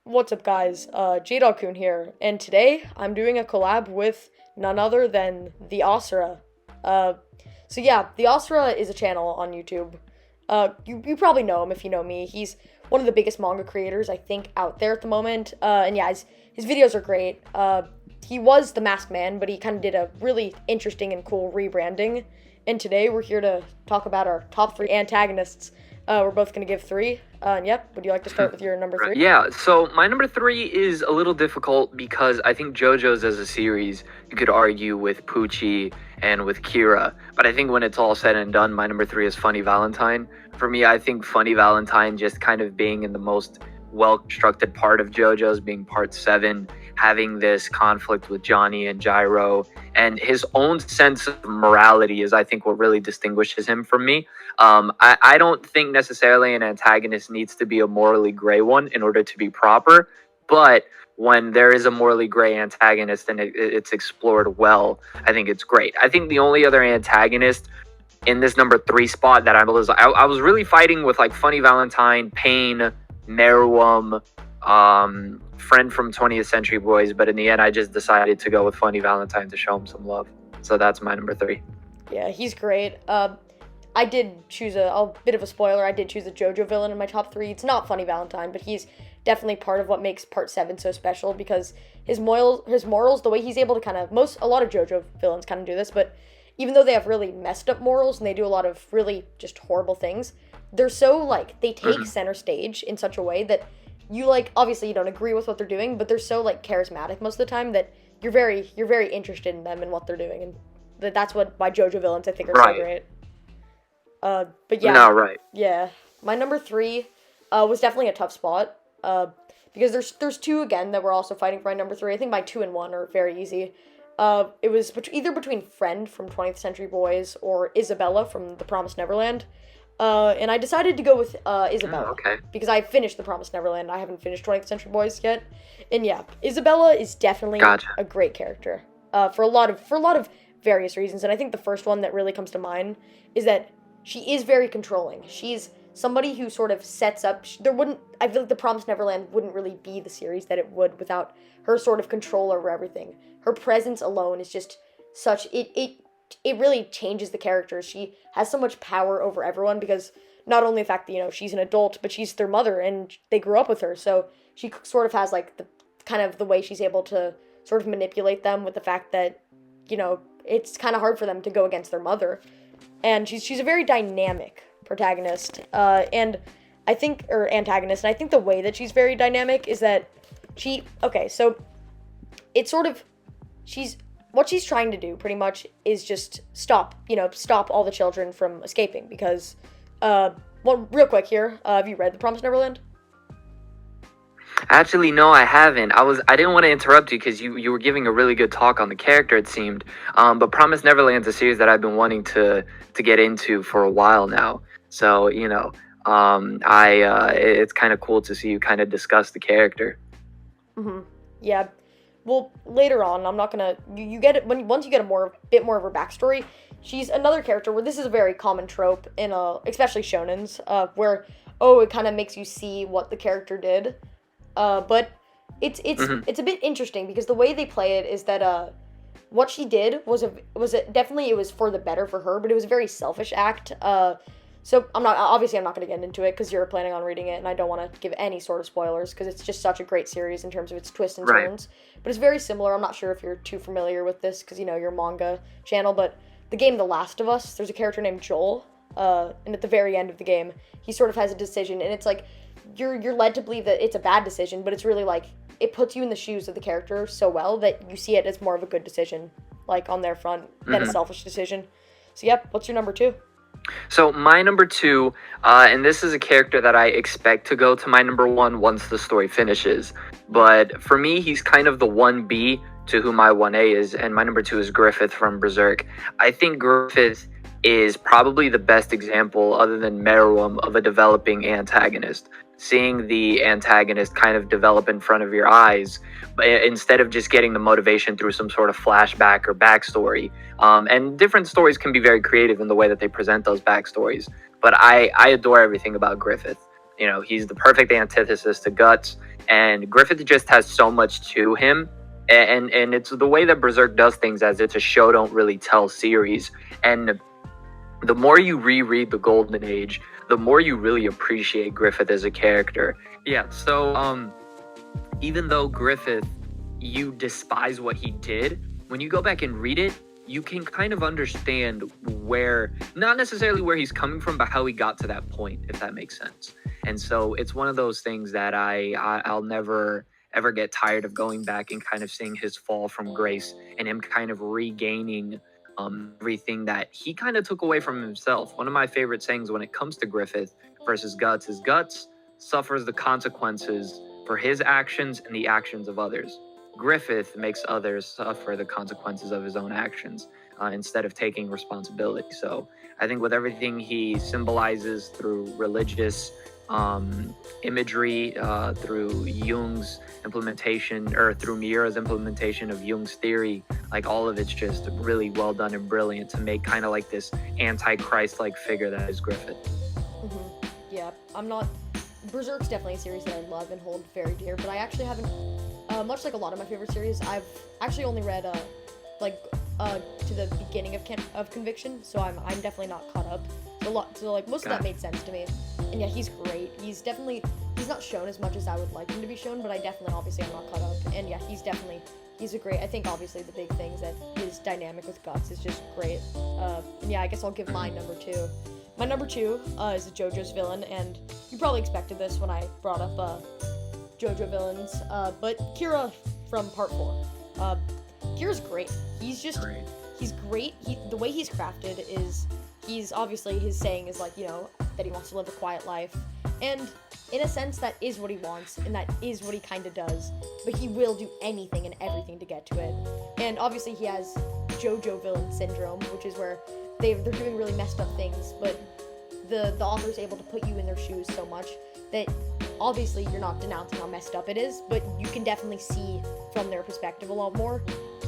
What's up, guys? J-Dog-kun here, and today I'm doing a collab with none other than the Asura. The Asura is a channel on YouTube. You probably know him if you know me. He's one of the biggest manga creators, I think, out there at the moment. His videos are great. He was the Masked Man, but he kind of did a really interesting and cool rebranding. And today we're here to talk about our top 3 antagonists. We're both going to give 3. Would you like to start with your number 3? Yeah, so my number 3 is a little difficult because I think JoJo's as a series, you could argue with Pucci and with Kira. But I think when it's all said and done, my number 3 is Funny Valentine. For me, I think Funny Valentine just kind of being in the most well-constructed part of JoJo's, being part 7, having this conflict with Johnny and Gyro, and his own sense of morality is, I think, what really distinguishes him from me. I don't think necessarily an antagonist needs to be a morally gray one in order to be proper, but when there is a morally gray antagonist and it's explored well, I think it's great. I think the only other antagonist in this number 3 spot that I was really fighting with, like, Funny Valentine, Pain, Meruem, friend from 20th Century Boys, but in the end I just decided to go with Funny Valentine to show him some love. So that's my number 3. Yeah, he's great. I did choose a bit of a spoiler. I did choose a JoJo villain in my top 3. It's not Funny Valentine, but he's definitely part of what makes part 7 so special, because his morals, the way he's able to a lot of JoJo villains kind of do this, but even though they have really messed up morals and they do a lot of really just horrible things, they're so, they take center stage in such a way that you, obviously you don't agree with what they're doing, but they're so, charismatic most of the time that you're very interested in them and what they're doing, and that's why JoJo villains, I think, are so great. Yeah, my number 3 was definitely a tough spot, because there's 2 again that were also fighting for my number 3. I think my 2 and 1 are very easy. It was either between Friend from 20th Century Boys or Isabella from The Promised Neverland. And I decided to go with Isabella, because I finished The Promised Neverland. I haven't finished 20th Century Boys yet. And yeah, Isabella is definitely a great character, for a lot of various reasons. And I think the first one that really comes to mind is that she is very controlling. She's somebody who sort of sets up, I feel like The Promised Neverland wouldn't really be the series that it would without her sort of control over everything. Her presence alone is just such, it really changes the characters. She has so much power over everyone, because not only the fact that, she's an adult, but she's their mother and they grew up with her. So she sort of has the way she's able to sort of manipulate them, with the fact that, it's kind of hard for them to go against their mother. And she's a very dynamic protagonist, antagonist. And I think the way that she's very dynamic is that what she's trying to do pretty much is just stop all the children from escaping, because, real quick here, have you read The Promised Neverland? Actually, no, I haven't. I didn't want to interrupt you because you were giving a really good talk on the character, it seemed. But Promised Neverland's a series that I've been wanting to get into for a while now. So, it's kind of cool to see you kind of discuss the character. Mm-hmm. Yeah. Well, later on, I'm not gonna. You get it once you get a bit more of her backstory. She's another character where this is a very common trope in especially shonens, where it kind of makes you see what the character did, but it's a bit interesting, because the way they play it is that what she did was for the better for her, but it was a very selfish act. So I'm not going to get into it because you're planning on reading it, and I don't want to give any sort of spoilers because it's just such a great series in terms of its twists and turns. But it's very similar. I'm not sure if you're too familiar with this because your manga channel, but the game The Last of Us, there's a character named Joel, and at the very end of the game, he sort of has a decision, and it's you're led to believe that it's a bad decision, but it's really it puts you in the shoes of the character so well that you see it as more of a good decision, on their front, than a selfish decision. So yep, what's your number 2? So my number 2, and this is a character that I expect to go to my number 1 once the story finishes. But for me, he's kind of the 1B to who my 1A is, and my number 2 is Griffith from Berserk. I think Griffith is probably the best example, other than Meruem, of a developing antagonist. Seeing the antagonist kind of develop in front of your eyes, but instead of just getting the motivation through some sort of flashback or backstory. And different stories can be very creative in the way that they present those backstories. But I adore everything about Griffith. he's the perfect antithesis to Guts, and Griffith just has so much to him. And it's the way that Berserk does things, as it's a show don't really tell series. And the more you reread the Golden Age, the more you really appreciate Griffith as a character. Yeah, so even though Griffith, you despise what he did, when you go back and read it, you can kind of understand where, not necessarily where he's coming from, but how he got to that point, if that makes sense. And so it's one of those things that I'll never ever get tired of going back and kind of seeing his fall from grace and him kind of regaining everything that he kind of took away from himself. One of my favorite sayings when it comes to Griffith versus Guts is Guts suffers the consequences for his actions and the actions of others. Griffith makes others suffer the consequences of his own actions instead of taking responsibility. So I think with everything he symbolizes through religious imagery, through Jung's implementation, or through Miura's implementation of Jung's theory, like all of it's just really well done and brilliant to make kind of like this anti-Christ-like figure that is Griffith. Mm-hmm. Yeah, Berserk's definitely a series that I love and hold very dear, but I actually haven't, much like a lot of my favorite series, I've actually only read, to the beginning of Conviction, so I'm definitely not caught up. So most of that made sense to me. And yeah, he's great. He's not shown as much as I would like him to be shown, but obviously I'm not caught up. And yeah, he's a great, I think obviously the big things that his dynamic with Guts is just great. And yeah, I guess I'll give my number 2. My number 2 is a JoJo's villain, and you probably expected this when I brought up JoJo villains, but Kira from Part 4. Kira's great. He's great. The way he's crafted is, he's obviously, his saying is like, that he wants to live a quiet life, and in a sense that is what he wants, and that is what he kind of does, but he will do anything and everything to get to it. And obviously he has JoJo villain syndrome, which is where they're doing really messed up things, but the author's able to put you in their shoes so much that obviously you're not denouncing how messed up it is, but you can definitely see from their perspective a lot more.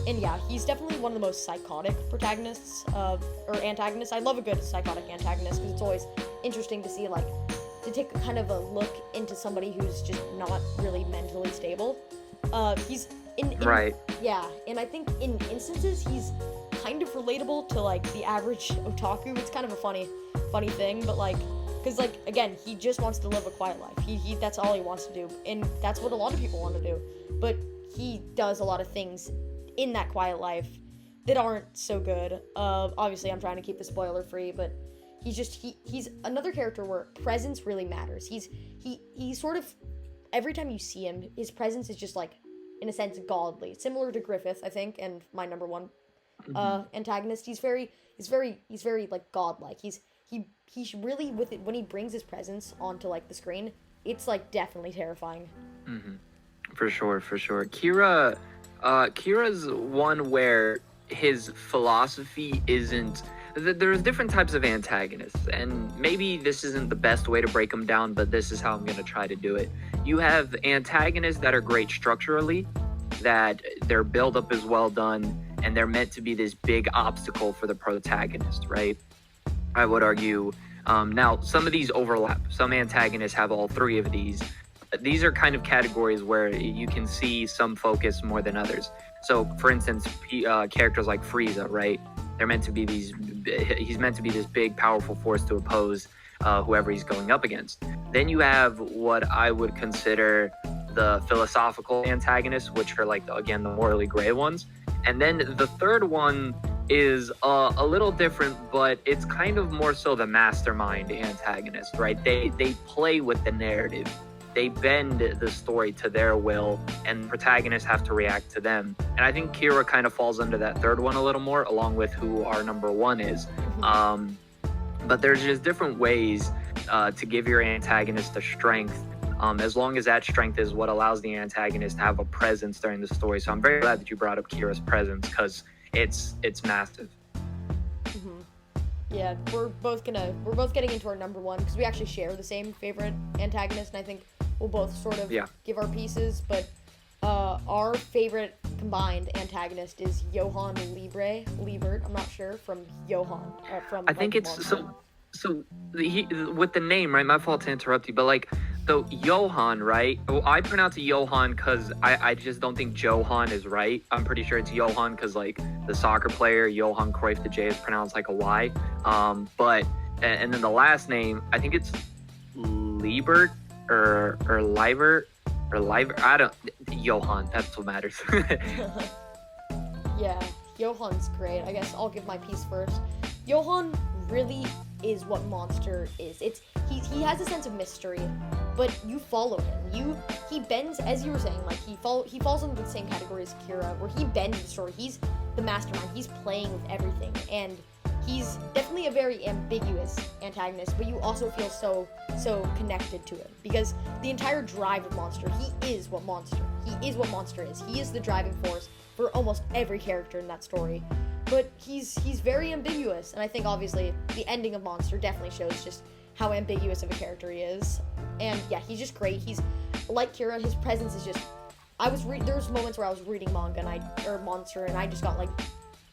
And yeah, he's definitely one of the most psychotic protagonists, or antagonists. I love a good psychotic antagonist, because it's always interesting to see, to take kind of a look into somebody who's just not really mentally stable. Right. Yeah, and I think in instances, he's kind of relatable to, the average otaku. It's kind of a funny thing, but, because, again, he just wants to live a quiet life. He that's all he wants to do, and that's what a lot of people want to do. But he does a lot of things in that quiet life that aren't so good. Obviously, I'm trying to keep the spoiler free, but he's another character where presence really matters. He's sort of, every time you see him, his presence is just in a sense godly, similar to Griffith, I think, and my number 1 antagonist. He's very godlike. He's really, with it when he brings his presence onto the screen, it's definitely terrifying. For sure. Kira's one where his philosophy isn't. There's different types of antagonists, and maybe this isn't the best way to break them down, but this is how I'm going to try to do it. You have antagonists that are great structurally, that their build-up is well done, and they're meant to be this big obstacle for the protagonist, right? I would argue. Now, some of these overlap. Some antagonists have all 3 of these. These are kind of categories where you can see some focus more than others. So, for instance, characters like Frieza, right? They're meant to be he's meant to be this big, powerful force to oppose whoever he's going up against. Then you have what I would consider the philosophical antagonists, which are again, the morally gray ones. And then the third one is a little different, but it's kind of more so the mastermind antagonist, right? They play with the narrative. They bend the story to their will, and the protagonists have to react to them. And I think Kira kind of falls under that third one a little more, along with who our number 1 is. But there's just different ways to give your antagonist a strength, as long as that strength is what allows the antagonist to have a presence during the story. So I'm very glad that you brought up Kira's presence, because it's massive. Yeah, we're both getting into our number 1, because we actually share the same favorite antagonist, and I think we'll both sort of give our pieces, but our favorite combined antagonist is Johann Liebert, I'm not sure, from I think it's so with the name, right? My fault to interrupt you, but So Johan, right? Well, I pronounce it Johan because I just don't think Johan is right. I'm pretty sure it's Johan because like the soccer player Johan Cruyff, the J is pronounced like a Y. But and then the last name, I think it's Liebert or Liebert or Liebert. I don't. Johan. That's what matters. Yeah, Johan's great. I guess I'll give my piece first. Johan really is what Monster is. He has a sense of mystery, but you follow him. He bends, as you were saying, like he falls into the same category as Kira, where he bends the story. He's the mastermind. He's playing with everything, and he's definitely a very ambiguous antagonist, but you also feel so connected to him because the entire drive of Monster, he is what Monster is. He is the driving force for almost every character in that story. But he's very ambiguous, and I think obviously the ending of Monster definitely shows just how ambiguous of a character he is. And yeah, he's just great. He's like Kira, his presence is just there's moments where I was reading manga or Monster and I just got like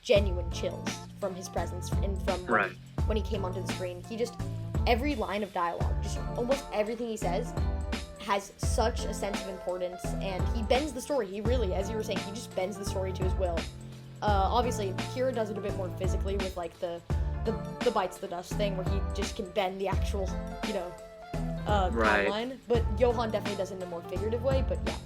genuine chills from his presence and from when he came onto the screen. He just, every line of dialogue, just almost everything he says has such a sense of importance, and he bends the story. He really, as you were saying, he just bends the story to his will. Obviously, Kira does it a bit more physically with like the bites the dust thing, where he just can bend the actual, timeline. But Johan definitely does it in a more figurative way, but yeah.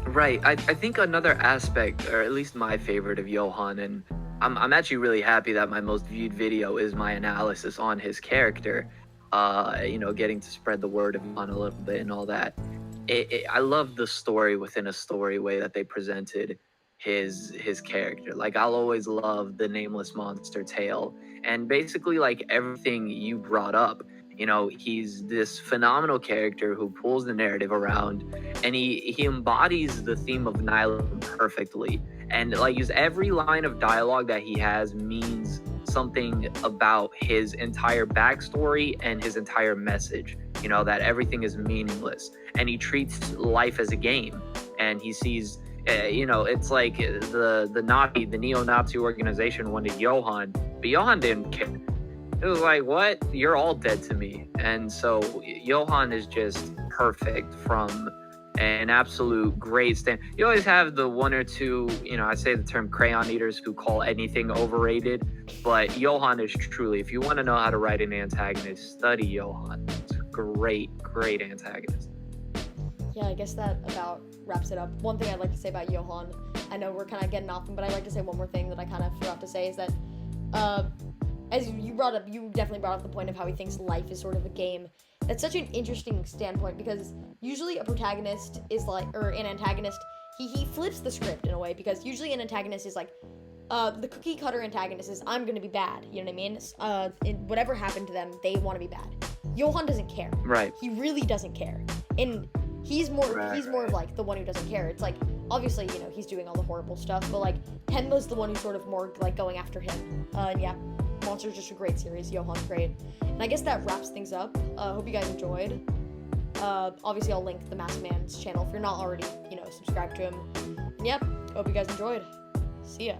Right. I think another aspect, or at least my favorite of Johan, and I'm actually really happy that my most viewed video is my analysis on his character, getting to spread the word of Johan a little bit and all that. I love the story within a story way that they presented his character. Like, I'll always love the nameless monster tale, and basically like everything you brought up. He's this phenomenal character who pulls the narrative around, and he embodies the theme of nihilism perfectly. And like, every line of dialogue that he has means something about his entire backstory and his entire message. That everything is meaningless, and he treats life as a game. And he sees, it's like the neo-Nazi organization wanted Johan, but Johan didn't care. It was like, what? You're all dead to me. And so Johan is just perfect from an absolute great stand. You always have the one or two, I say the term crayon eaters who call anything overrated, but Johan is truly, if you want to know how to write an antagonist, study Johan. It's a great antagonist. Yeah, I guess that about wraps it up. One thing I'd like to say about Johan, I know we're kind of getting off him, but I'd like to say one more thing that I kind of forgot to say, is that as you definitely brought up the point of how he thinks life is sort of a game. That's such an interesting standpoint, because usually a protagonist is like, or an antagonist, he flips the script in a way, because usually an antagonist is like, the cookie cutter antagonist is, I'm gonna be bad, you know what I mean? Whatever happened to them, they want to be bad. Johan doesn't care. Right. He really doesn't care. And he's more of like the one who doesn't care. It's like, obviously, he's doing all the horrible stuff, but like, Tenma's the one who's sort of more like going after him. And yeah. Monster's just a great series. Johan's great. And I guess that wraps things up. Hope you guys enjoyed. Obviously, I'll link the Masked Man's channel if you're not already, subscribed to him. And yep, hope you guys enjoyed. See ya.